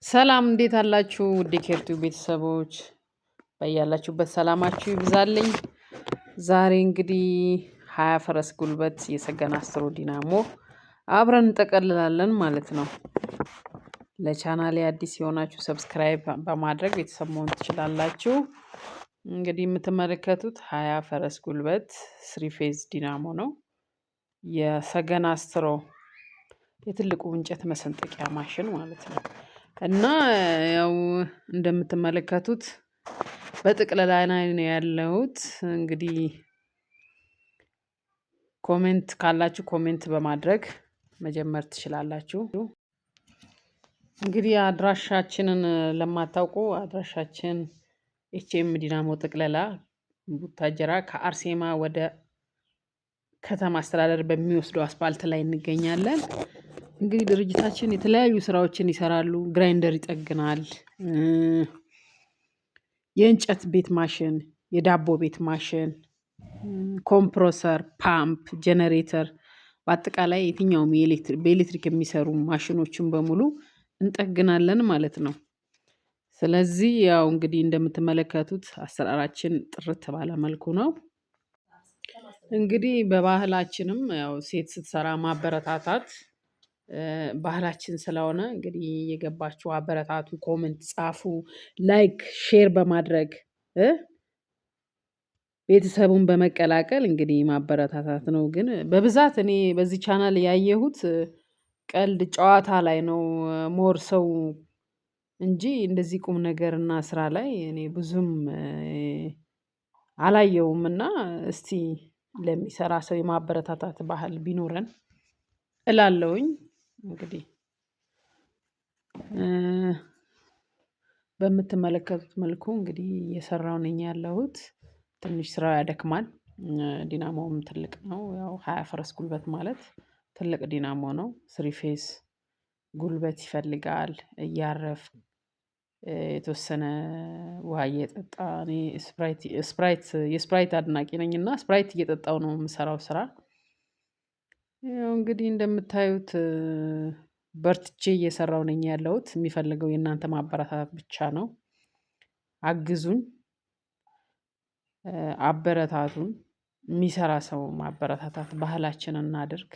ሰላም እንዴት አላችሁ? ውድ የኬርቱ ቤተሰቦች በያላችሁበት ሰላማችሁ ይብዛልኝ። ዛሬ እንግዲህ 20 ፈረስ ጉልበት የሰገን አስትሮ ዲናሞ አብረን እንጠቀልላለን ማለት ነው። ለቻናሌ አዲስ የሆናችሁ ሰብስክራይብ በማድረግ ቤተሰብ መሆን ትችላላችሁ። እንግዲህ የምትመለከቱት 20 ፈረስ ጉልበት ስሪ ፌዝ ዲናሞ ነው። የሰገን አስትሮ የትልቁ እንጨት መሰንጠቂያ ማሽን ማለት ነው። እና ያው እንደምትመለከቱት በጥቅለላ ላይ ነው ያለሁት። እንግዲህ ኮሜንት ካላችሁ ኮሜንት በማድረግ መጀመር ትችላላችሁ። እንግዲህ አድራሻችንን ለማታውቁ አድራሻችን ኤችኤም ዲናሞ ጥቅለላ ቡታጀራ ከአርሴማ ወደ ከተማ አስተዳደር በሚወስደው አስፓልት ላይ እንገኛለን። እንግዲህ ድርጅታችን የተለያዩ ስራዎችን ይሰራሉ። ግራይንደር ይጠግናል። የእንጨት ቤት ማሽን፣ የዳቦ ቤት ማሽን፣ ኮምፕሮሰር፣ ፓምፕ፣ ጀነሬተር በአጠቃላይ የትኛውም በኤሌክትሪክ የሚሰሩ ማሽኖችን በሙሉ እንጠግናለን ማለት ነው። ስለዚህ ያው እንግዲህ እንደምትመለከቱት አሰራራችን ጥርት ባለ መልኩ ነው። እንግዲህ በባህላችንም ያው ሴት ስትሰራ ማበረታታት ባህላችን ስለሆነ እንግዲህ የገባችሁ አበረታቱ፣ ኮመንት ጻፉ፣ ላይክ ሼር በማድረግ ቤተሰቡን በመቀላቀል እንግዲህ ማበረታታት ነው። ግን በብዛት እኔ በዚህ ቻናል ያየሁት ቀልድ ጨዋታ ላይ ነው ሞር ሰው እንጂ እንደዚህ ቁም ነገርና ስራ ላይ እኔ ብዙም አላየውምና እስቲ ለሚሰራ ሰው የማበረታታት ባህል ቢኖረን እላለሁኝ። እንግዲህ በምትመለከቱት መልኩ እንግዲህ እየሰራሁ ነኝ ያለሁት። ትንሽ ስራው ያደክማል። ዲናሞውም ትልቅ ነው። ያው 20 ፈረስ ጉልበት ማለት ትልቅ ዲናሞ ነው። ስሪ ፌዝ ጉልበት ይፈልጋል። እያረፍን የተወሰነ ውሃ እየጠጣ እኔ የስፕራይት አድናቂ ነኝ እና ስፕራይት እየጠጣሁ ነው የምሰራው ስራ። ያው እንግዲህ እንደምታዩት በርትቼ እየሰራሁ ነኝ ያለሁት። የሚፈልገው የእናንተ ማበረታታት ብቻ ነው። አግዙኝ፣ አበረታቱን። የሚሰራ ሰው ማበረታታት ባህላችንን እናድርግ።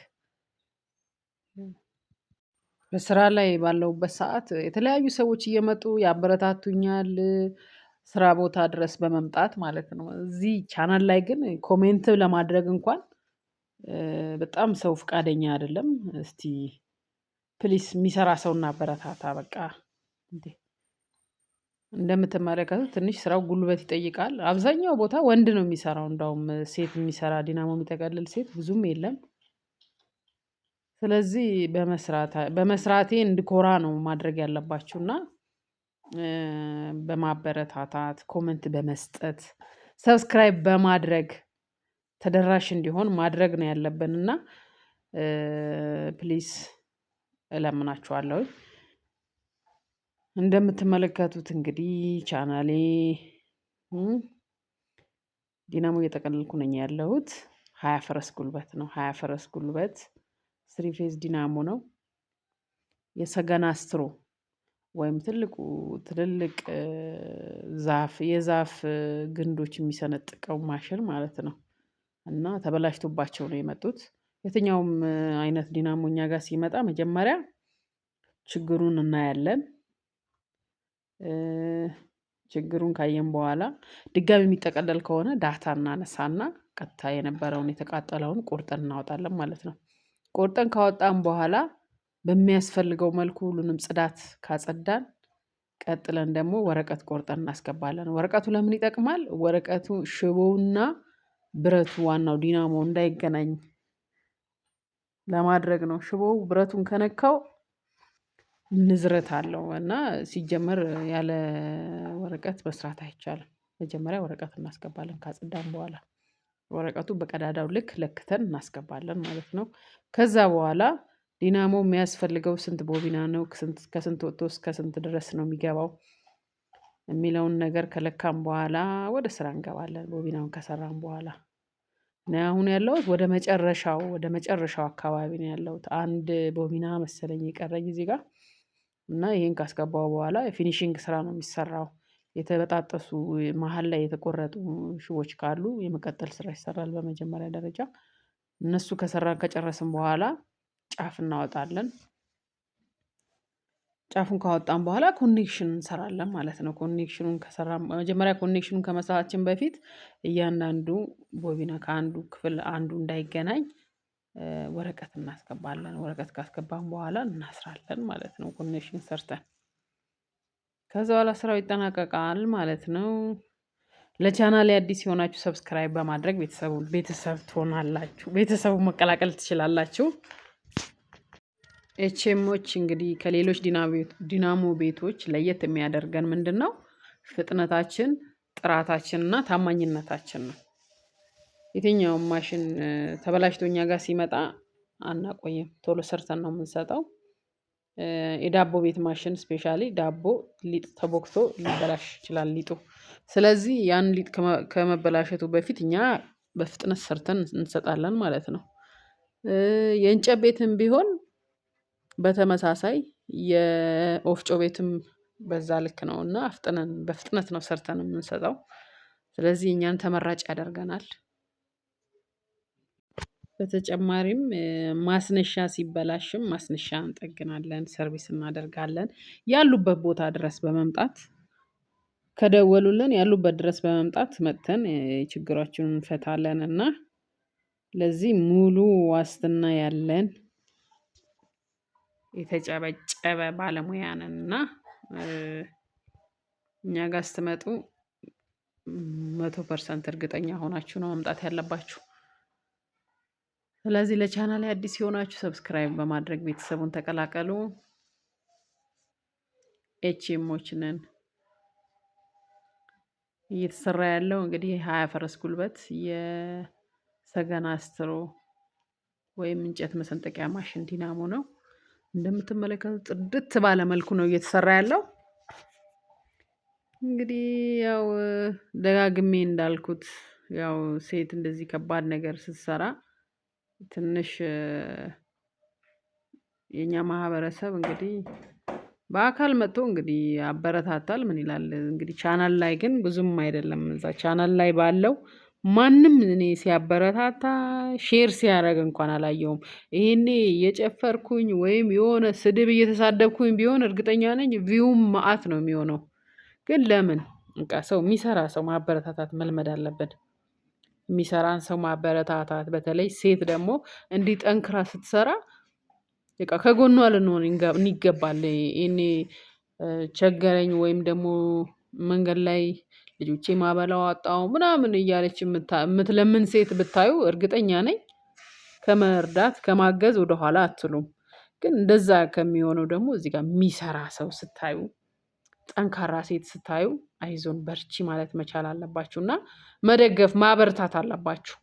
በስራ ላይ ባለሁበት ሰዓት የተለያዩ ሰዎች እየመጡ ያበረታቱኛል። ስራ ቦታ ድረስ በመምጣት ማለት ነው። እዚህ ቻናል ላይ ግን ኮሜንት ለማድረግ እንኳን በጣም ሰው ፈቃደኛ አይደለም። እስቲ ፕሊስ የሚሰራ ሰው እናበረታታ በቃ። እንዴ እንደምትመለከቱት ትንሽ ስራው ጉልበት ይጠይቃል። አብዛኛው ቦታ ወንድ ነው የሚሰራው። እንደውም ሴት የሚሰራ ዲናሞ የሚጠቀልል ሴት ብዙም የለም። ስለዚህ በመስራቴ እንድኮራ ነው ማድረግ ያለባችሁ እና በማበረታታት ኮመንት በመስጠት ሰብስክራይብ በማድረግ ተደራሽ እንዲሆን ማድረግ ነው ያለብን እና ፕሊስ እለምናችኋለሁኝ። እንደምትመለከቱት እንግዲህ ቻናሌ ዲናሞ እየጠቀለልኩ ነኝ ያለሁት። 20 ፈረስ ጉልበት ነው። 20 ፈረስ ጉልበት ስሪ ፌዝ ዲናሞ ነው። የሰገን አስትሮ ወይም ትልልቅ የዛፍ ግንዶች የሚሰነጥቀው ማሽን ማለት ነው። እና ተበላሽቶባቸው ነው የመጡት። የትኛውም አይነት ዲናሞ እኛ ጋር ሲመጣ መጀመሪያ ችግሩን እናያለን። ችግሩን ካየን በኋላ ድጋሚ የሚጠቀለል ከሆነ ዳታ እናነሳና ቀጥታ የነበረውን የተቃጠለውን ቆርጠን እናወጣለን ማለት ነው። ቆርጠን ካወጣን በኋላ በሚያስፈልገው መልኩ ሁሉንም ጽዳት ካጸዳን ቀጥለን ደግሞ ወረቀት ቆርጠን እናስገባለን። ወረቀቱ ለምን ይጠቅማል? ወረቀቱ ሽቦውና ብረቱ ዋናው ዲናሞ እንዳይገናኝ ለማድረግ ነው። ሽቦው ብረቱን ከነካው ንዝረት አለው እና ሲጀመር ያለ ወረቀት መስራት አይቻልም። መጀመሪያ ወረቀት እናስገባለን ካጸዳን በኋላ። ወረቀቱ በቀዳዳው ልክ ለክተን እናስገባለን ማለት ነው። ከዛ በኋላ ዲናሞ የሚያስፈልገው ስንት ቦቢና ነው፣ ከስንት ወጥቶ እስከ ስንት ድረስ ነው የሚገባው የሚለውን ነገር ከለካም በኋላ ወደ ስራ እንገባለን። ቦቢናውን ከሰራን በኋላ እኔ አሁን ያለሁት ወደ መጨረሻው አካባቢ ነው ያለሁት። አንድ ቦቢና መሰለኝ የቀረኝ እዚህ ጋር። እና ይሄን ካስገባው በኋላ የፊኒሺንግ ስራ ነው የሚሰራው። የተበጣጠሱ መሃል ላይ የተቆረጡ ሽቦች ካሉ የመቀጠል ስራ ይሰራል በመጀመሪያ ደረጃ። እነሱ ከሰራን ከጨረስን በኋላ ጫፍ እናወጣለን። ጫፉን ካወጣን በኋላ ኮኔክሽን እንሰራለን ማለት ነው። ኮኔክሽኑን ከሰራን መጀመሪያ ኮኔክሽኑን ከመስራታችን በፊት እያንዳንዱ ቦቢና ከአንዱ ክፍል አንዱ እንዳይገናኝ ወረቀት እናስገባለን። ወረቀት ካስገባን በኋላ እናስራለን ማለት ነው። ኮኔክሽን ሰርተን ከዛ በኋላ ስራው ይጠናቀቃል ማለት ነው። ለቻናሌ አዲስ የሆናችሁ ሰብስክራይብ በማድረግ ቤተሰብ ትሆናላችሁ። ቤተሰቡ መቀላቀል ትችላላችሁ። ኤችኤሞች እንግዲህ ከሌሎች ዲናሞ ቤቶች ለየት የሚያደርገን ምንድነው? ፍጥነታችን፣ ጥራታችን እና ታማኝነታችን ነው። የትኛውም ማሽን ተበላሽቶ እኛ ጋር ሲመጣ አናቆይም፣ ቶሎ ሰርተን ነው የምንሰጠው። የዳቦ ቤት ማሽን ስፔሻሊ ዳቦ ሊጥ ተቦክቶ ሊበላሽ ይችላል ሊጡ። ስለዚህ ያን ሊጥ ከመበላሸቱ በፊት እኛ በፍጥነት ሰርተን እንሰጣለን ማለት ነው። የእንጨት ቤትም ቢሆን በተመሳሳይ የወፍጮ ቤትም በዛ ልክ ነው እና በፍጥነት ነው ሰርተን የምንሰጠው። ስለዚህ እኛን ተመራጭ ያደርገናል። በተጨማሪም ማስነሻ ሲበላሽም ማስነሻ እንጠግናለን፣ ሰርቪስ እናደርጋለን። ያሉበት ቦታ ድረስ በመምጣት ከደወሉልን ያሉበት ድረስ በመምጣት መጥተን ችግራችንን እንፈታለን እና ለዚህ ሙሉ ዋስትና ያለን የተጨበጨበ ባለሙያ ነን እና እኛ ጋር ስትመጡ 100% እርግጠኛ ሆናችሁ ነው መምጣት ያለባችሁ። ስለዚህ ለቻናሌ አዲስ የሆናችሁ ሰብስክራይብ በማድረግ ቤተሰቡን ተቀላቀሉ። ኤችኤሞች ነን። እየተሰራ ያለው እንግዲህ 20 ፈረስ ጉልበት የሰገና ስትሮ ወይም እንጨት መሰንጠቂያ ማሽን ዲናሞ ነው። እንደምትመለከቱት ጥድት ባለ መልኩ ነው እየተሰራ ያለው። እንግዲህ ያው ደጋግሜ እንዳልኩት ያው ሴት እንደዚህ ከባድ ነገር ስትሰራ ትንሽ የኛ ማህበረሰብ እንግዲህ በአካል መጥቶ እንግዲህ ያበረታታል። ምን ይላል እንግዲህ ቻናል ላይ ግን ብዙም አይደለም። እዛ ቻናል ላይ ባለው ማንም እኔ ሲያበረታታ ሼር ሲያደርግ እንኳን አላየውም። ይሄኔ እየጨፈርኩኝ ወይም የሆነ ስድብ እየተሳደብኩኝ ቢሆን እርግጠኛ ነኝ ቪውም መዓት ነው የሚሆነው። ግን ለምን በቃ ሰው የሚሰራ ሰው ማበረታታት መልመድ አለበት። የሚሰራን ሰው ማበረታታት፣ በተለይ ሴት ደግሞ እንዲህ ጠንክራ ስትሰራ በቃ ከጎኗ ልንሆን ይገባል። ይሄኔ ቸገረኝ ወይም ደግሞ መንገድ ላይ ልጆቼ ማበላው አጣሁ ምናምን እያለች የምትለምን ሴት ብታዩ እርግጠኛ ነኝ ከመርዳት ከማገዝ ወደኋላ አትሉም። ግን እንደዛ ከሚሆነው ደግሞ እዚህ ጋር የሚሰራ ሰው ስታዩ፣ ጠንካራ ሴት ስታዩ አይዞን በርቺ ማለት መቻል አለባችሁ እና መደገፍ ማበርታት አለባችሁ።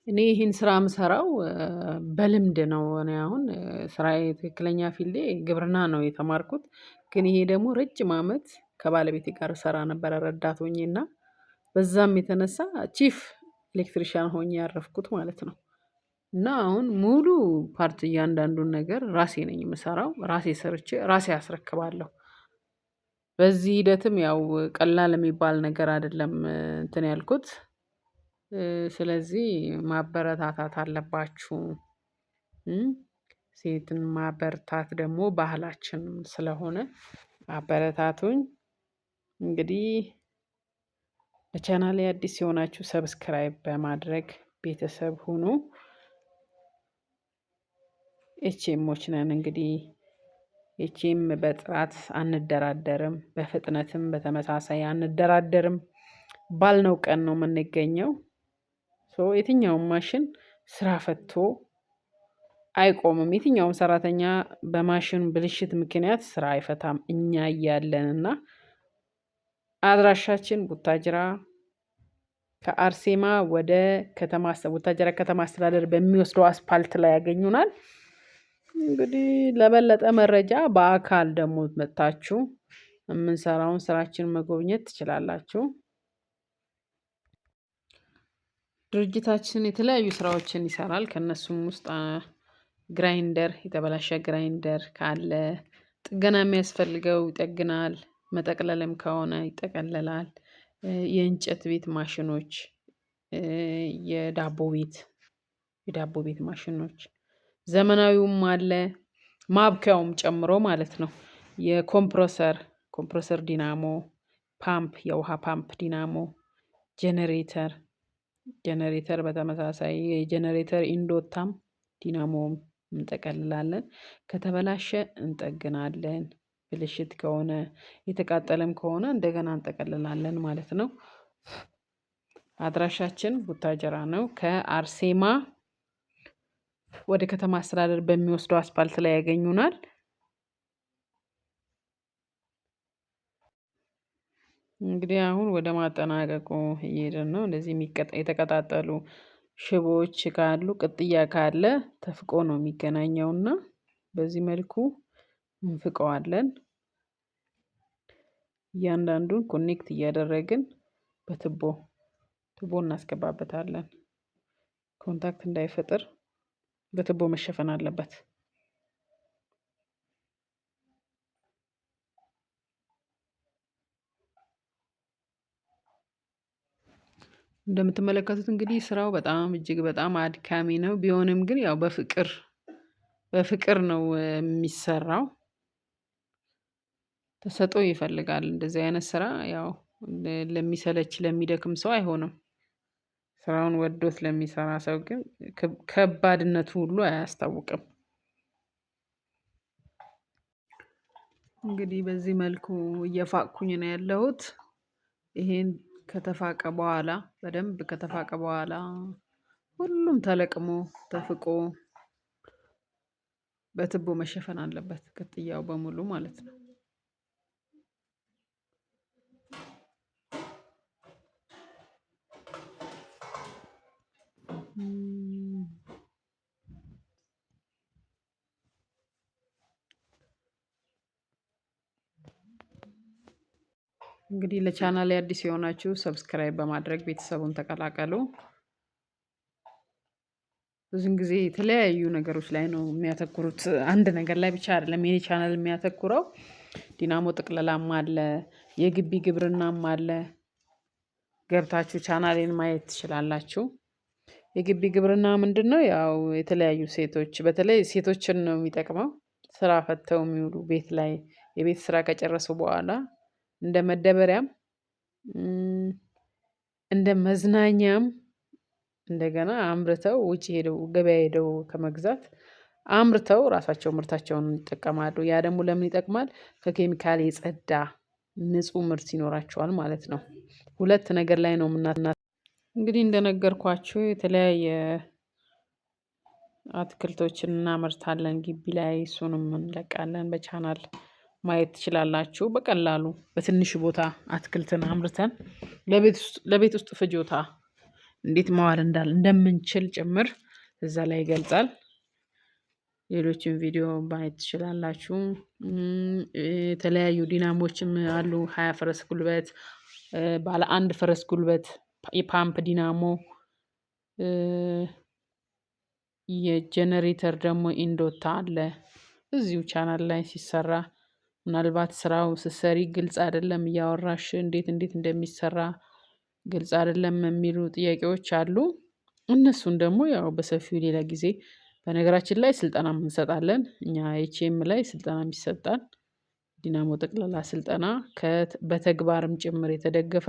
እኔ ይሄን ስራ የምሰራው በልምድ ነው። እኔ አሁን ስራዬ ትክክለኛ ፊልዴ ግብርና ነው የተማርኩት። ግን ይሄ ደግሞ ረጅም አመት ከባለቤቴ ጋር እሰራ ነበረ ረዳት ሆኜ እና በዛም የተነሳ ቺፍ ኤሌክትሪሻን ሆኜ ያረፍኩት ማለት ነው። እና አሁን ሙሉ ፓርት እያንዳንዱን ነገር ራሴ ነኝ የምሰራው። ራሴ ሰርቼ ራሴ አስረክባለሁ። በዚህ ሂደትም ያው ቀላል የሚባል ነገር አይደለም እንትን ያልኩት። ስለዚህ ማበረታታት አለባችሁ። ሴትን ማበርታት ደግሞ ባህላችን ስለሆነ አበረታቱኝ። እንግዲህ ለቻናሌ አዲስ የሆናችሁ ሰብስክራይብ በማድረግ ቤተሰብ ሁኑ። ኤችኤሞች ነን እንግዲህ ኤችኤም በጥራት አንደራደርም፣ በፍጥነትም በተመሳሳይ አንደራደርም። ባልነው ቀን ነው የምንገኘው። የትኛውም ማሽን ስራ ፈቶ አይቆምም። የትኛውም ሰራተኛ በማሽን ብልሽት ምክንያት ስራ አይፈታም። እኛ እያለን እና አድራሻችን ቡታጅራ ከአርሴማ ወደ ቡታጅራ ከተማ አስተዳደር በሚወስደው አስፓልት ላይ ያገኙናል። እንግዲህ ለበለጠ መረጃ በአካል ደግሞ መጥታችሁ የምንሰራውን ስራችን መጎብኘት ትችላላችሁ። ድርጅታችን የተለያዩ ስራዎችን ይሰራል። ከእነሱም ውስጥ ግራይንደር የተበላሸ ግራይንደር ካለ ጥገና የሚያስፈልገው ይጠግናል። መጠቅለልም ከሆነ ይጠቀለላል። የእንጨት ቤት ማሽኖች የዳቦ ቤት ማሽኖች ዘመናዊውም አለ ማብኪያውም ጨምሮ ማለት ነው። የኮምፕረሰር ዲናሞ ፓምፕ የውሃ ፓምፕ ዲናሞ ጀነሬተር በተመሳሳይ የጀነሬተር ኢንዶታም ዲናሞም እንጠቀልላለን። ከተበላሸ እንጠግናለን። ብልሽት ከሆነ የተቃጠለም ከሆነ እንደገና እንጠቀልላለን ማለት ነው። አድራሻችን ቡታጀራ ነው። ከአርሴማ ወደ ከተማ አስተዳደር በሚወስደው አስፓልት ላይ ያገኙናል። እንግዲህ አሁን ወደ ማጠናቀቁ እየሄድን ነው። እንደዚህ የተቀጣጠሉ ሽቦዎች ካሉ ቅጥያ ካለ ተፍቆ ነው የሚገናኘውና በዚህ መልኩ እንፍቀዋለን። እያንዳንዱን ኮኔክት እያደረግን በቱቦ እናስገባበታለን። ኮንታክት እንዳይፈጥር በቱቦ መሸፈን አለበት። እንደምትመለከቱት እንግዲህ ስራው በጣም እጅግ በጣም አድካሚ ነው። ቢሆንም ግን ያው በፍቅር ነው የሚሰራው። ተሰጥኦ ይፈልጋል እንደዚህ አይነት ስራ ያው ለሚሰለች ለሚደክም ሰው አይሆንም። ስራውን ወዶት ለሚሰራ ሰው ግን ከባድነቱ ሁሉ አያስታውቅም። እንግዲህ በዚህ መልኩ እየፋቅኩኝ ነው ያለሁት። ይሄን ከተፋቀ በኋላ በደንብ ከተፋቀ በኋላ ሁሉም ተለቅሞ ተፍቆ በቱቦ መሸፈን አለበት ቅጥያው በሙሉ ማለት ነው። እንግዲህ ለቻናሌ አዲስ የሆናችሁ ሰብስክራይብ በማድረግ ቤተሰቡን ተቀላቀሉ። ብዙን ጊዜ የተለያዩ ነገሮች ላይ ነው የሚያተኩሩት አንድ ነገር ላይ ብቻ አይደለም የኔ ቻናል የሚያተኩረው። ዲናሞ ጥቅለላም አለ የግቢ ግብርናም አለ። ገብታችሁ ቻናሌን ማየት ትችላላችሁ። የግቢ ግብርና ምንድነው? ያው የተለያዩ ሴቶች በተለይ ሴቶችን ነው የሚጠቅመው። ስራ ፈተው የሚውሉ ቤት ላይ የቤት ስራ ከጨረሱ በኋላ እንደ መደበሪያም እንደ መዝናኛም እንደገና አምርተው ውጪ ሄደው ገበያ ሄደው ከመግዛት አምርተው ራሳቸው ምርታቸውን ይጠቀማሉ። ያ ደግሞ ለምን ይጠቅማል? ከኬሚካል የጸዳ ንጹህ ምርት ይኖራቸዋል ማለት ነው። ሁለት ነገር ላይ ነው እንግዲህ እንደነገርኳችሁ የተለያየ አትክልቶችን እናመርታለን ግቢ ላይ እሱንም እንለቃለን በቻናል ማየት ትችላላችሁ። በቀላሉ በትንሽ ቦታ አትክልትን አምርተን ለቤት ውስጥ ፍጆታ እንዴት ማዋል እንደምንችል ጭምር እዛ ላይ ይገልጻል። ሌሎችን ቪዲዮ ማየት ትችላላችሁ። የተለያዩ ዲናሞችም አሉ 20 ፈረስ ጉልበት ባለ 1 ፈረስ ጉልበት የፓምፕ ዲናሞ የጀነሬተር ደግሞ ኢንዶታ አለ። እዚሁ ቻናል ላይ ሲሰራ ምናልባት ስራው ስትሰሪ ግልጽ አይደለም እያወራሽ እንዴት እንደሚሰራ ግልጽ አይደለም የሚሉ ጥያቄዎች አሉ። እነሱን ደግሞ ያው በሰፊው ሌላ ጊዜ በነገራችን ላይ ስልጠናም እንሰጣለን እኛ ኤችኤም ላይ ስልጠናም ይሰጣል። ዲናሞ ጠቅላላ ስልጠና በተግባርም ጭምር የተደገፈ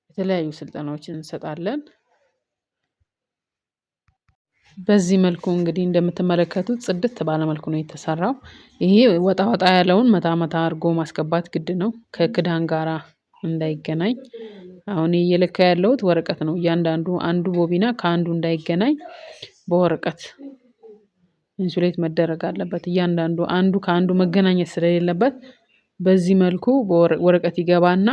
የተለያዩ ስልጠናዎችን እንሰጣለን። በዚህ መልኩ እንግዲህ እንደምትመለከቱት ጽድት ባለ መልኩ ነው የተሰራው። ይሄ ወጣ ወጣ ያለውን መታ መታ አድርጎ ማስገባት ግድ ነው ከክዳን ጋራ እንዳይገናኝ። አሁን እየለካ ያለሁት ወረቀት ነው እያንዳንዱ አንዱ ቦቢና ከአንዱ እንዳይገናኝ በወረቀት ኢንሱሌት መደረግ አለበት። እያንዳንዱ አንዱ ከአንዱ መገናኘት ስለሌለበት በዚህ መልኩ ወረቀት ይገባና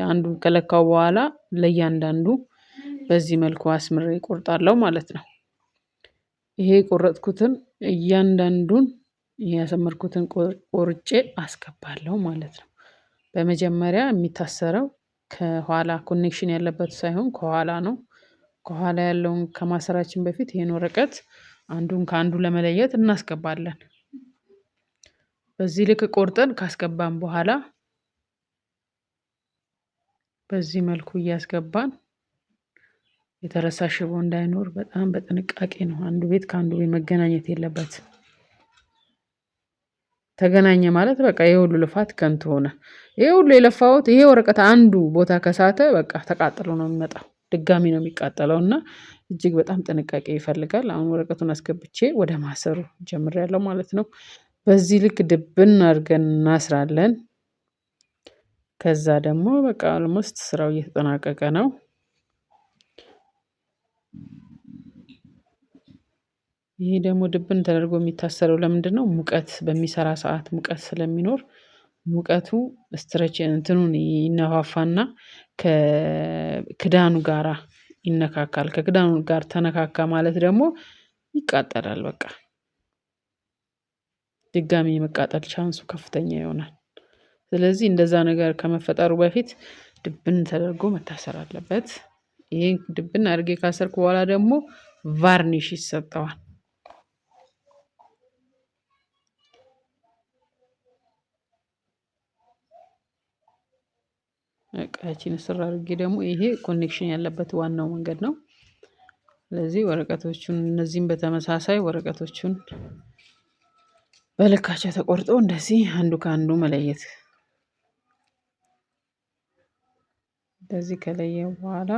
አንዱን ከለካው በኋላ ለእያንዳንዱ በዚህ መልኩ አስምሬ እቆርጣለሁ ማለት ነው። ይሄ የቆረጥኩትን እያንዳንዱን ያሰመርኩትን ቆርጬ አስገባለሁ ማለት ነው። በመጀመሪያ የሚታሰረው ከኋላ ኮኔክሽን ያለበት ሳይሆን ከኋላ ነው። ከኋላ ያለውን ከማሰራችን በፊት ይሄን ወረቀት አንዱን ከአንዱ ለመለየት እናስገባለን። በዚህ ልክ ቆርጠን ካስገባን በኋላ በዚህ መልኩ እያስገባን የተረሳ ሽቦ እንዳይኖር በጣም በጥንቃቄ ነው። አንዱ ቤት ከአንዱ ቤት መገናኘት የለበትም። ተገናኘ ማለት በቃ ይሄ ሁሉ ልፋት ከንቱ ሆነ። ይሄ ሁሉ የለፋሁት ይሄ ወረቀት አንዱ ቦታ ከሳተ በቃ ተቃጥሎ ነው የሚመጣው። ድጋሚ ነው የሚቃጠለው እና እጅግ በጣም ጥንቃቄ ይፈልጋል። አሁን ወረቀቱን አስገብቼ ወደ ማሰሩ ጀምሬያለሁ ማለት ነው። በዚህ ልክ ድብን አድርገን እናስራለን። ከዛ ደግሞ በቃ ኦልሞስት ስራው እየተጠናቀቀ ነው። ይሄ ደግሞ ድብን ተደርጎ የሚታሰረው ለምንድነው? ሙቀት በሚሰራ ሰዓት ሙቀት ስለሚኖር ሙቀቱ ስትሬች እንትኑን ይነፋፋና ከክዳኑ ጋራ ይነካካል። ከክዳኑ ጋር ተነካካ ማለት ደግሞ ይቃጠላል። በቃ ድጋሚ የመቃጠል ቻንሱ ከፍተኛ ይሆናል። ስለዚህ እንደዛ ነገር ከመፈጠሩ በፊት ድብን ተደርጎ መታሰር አለበት። ይሄን ድብን አድርጌ ካሰርኩ በኋላ ደግሞ ቫርኒሽ ይሰጠዋል። እቃችን ስራ አድርጌ ደግሞ ይሄ ኮኔክሽን ያለበት ዋናው መንገድ ነው። ስለዚህ ወረቀቶቹን እነዚህን በተመሳሳይ ወረቀቶቹን በልካቸው ተቆርጦ እንደዚህ አንዱ ከአንዱ መለየት። እንደዚህ ከለየው በኋላ